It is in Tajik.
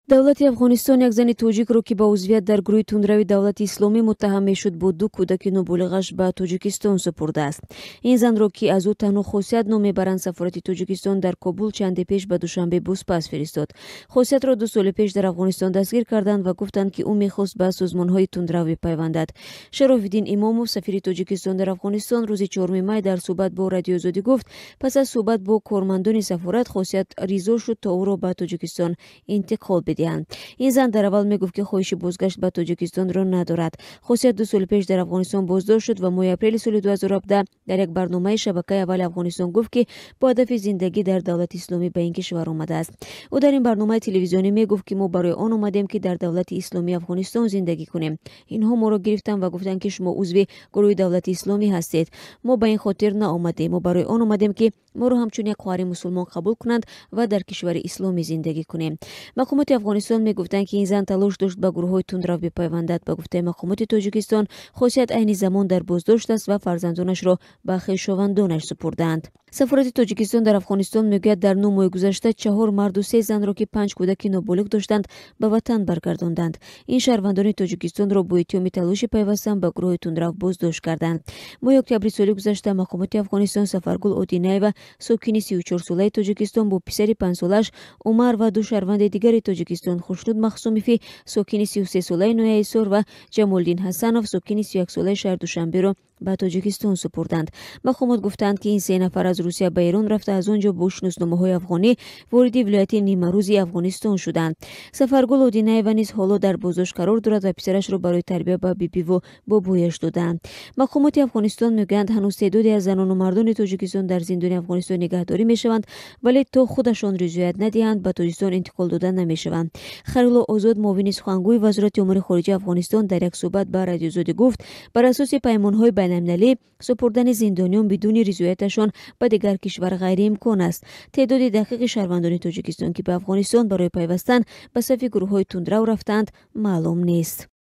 Давлати Афғонистон як зани тоҷикро ки ба узвият дар гурӯҳи тундрави давлати исломӣ муттаҳам мешуд бо 2 кӯдаки ноболиғаш ба Тоҷикистон супурдааст. Ин занро ки аз ӯ танҳо хосият ном мебаранд сафорати Тоҷикистон дар Кобул чанде пеш ба душанбе бозпас фиристод. Хосиятро 2 соли пеш дар Афғонистон дастгир карданд ва гуфтанд ки ӯ мехост ба созмонҳои тундрави пайвандад. Шарофиддин Имомов, сафири Тоҷикистон дар Афғонистон, рӯзи 4 май дар суҳбат бо Радиои Озодӣ гуфт, пас аз суҳбат бо кормандони сафорат хосият ризо шуд то ӯро ба Тоҷикистон интиқол бидиҳанд. ин зан дар аввал мегуфт ки хоҳиши бозгашт ба Тоҷикистонро надорад. хосият 2 соли пеш дар Афғонистон боздошт шуд ва моҳи апрели соли 2017 дар як барномаи шабакаи аввали Афғонистон гуфт ки бо ҳадафи зиндагӣ дар давлати исломӣ ба ин кишвар омадааст. ӯ дар ин барномаи телевизионӣ мегуфт ки мо барои он омадем ки дар давлати исломии Афғонистон зиндагӣ кунем. инҳо моро гирифтанд ва гуфтанд ки шумо узви гурӯҳи давлати исломӣ ҳастед. мо ба ин хотир наомадем. мо барои он омадем ки моро ҳамчун як хоҳари мусулмон қабул кунанд ва дар кишвари исломӣ зиндагӣ кунем. мақомоти Афғонистон мегуфтанд ки ин зан талош дошт ба гурӯҳҳои тундрави бипайвандад. ба гуфтаи мақомоти Тоҷикистон, хосият айни замон дар боздошт аст ва фарзандонашро ба хешовандонаш супурдаанд. сафорати Тоҷикистон дар Афғонистон мегӯяд дар 9 моҳи гузашта 4 марду 3 занро ки 5 кӯдаки ноболиғ доштанд ба ватан баргардонданд. ин шаҳрвандони Тоҷикистонро бо иттиҳоми талоши пайвастан ба гурӯҳи тундрав боздошт карданд. моҳи октябри соли гузашта мақомоти Афғонистон Сафаргул Одинаева, сокини 34-солаи Тоҷикистон, бо писари 5-солаш Умар ва 2 шаҳрванди дигари Тоҷикистон, Хушнуд Махсумифӣ, сокини 33-солаи Нояҳисор ва Ҷамолдин Ҳасанов, сокини 31-солаи шаҳри Душанберо ба Тоҷикистон супурданд. мақомот гуфтанд ки ин 3 нафар аз Русия ба Эрон рафта аз он ҷо бо шунусномаҳои афғонӣ вориди вилояти Нимарӯзи Афғонистон шуданд. Сафаргул Одинаева низ ҳоло дар боздошт қарор дорад ва писарашро барои тарбия ба бибиву бобояш доданд. мақомоти Афғонистон мегӯянд ҳанӯз теъдоде аз занону мардони Тоҷикистон дар зиндони Афғонистон нигаҳдорӣ мешаванд, вале то худашон ризоят надиҳанд ба Тоҷикистон интиқол дода намешаванд. Харило Озод, муовини сухангӯи вазорати умури хориҷаи Афғонистон, дар як суҳбат ба Радиои Озодӣ гуфт, бар асоси паймонҳои байналмилалӣ супурдани зиндониён бидуни ризояташон ба дигар кишвар ғайриимкон аст. теъдоди дақиқи шаҳрвандони Тоҷикистон ки ба Афғонистон барои пайвастан ба сафи гурӯҳҳои тундрав рафтанд маълум нест.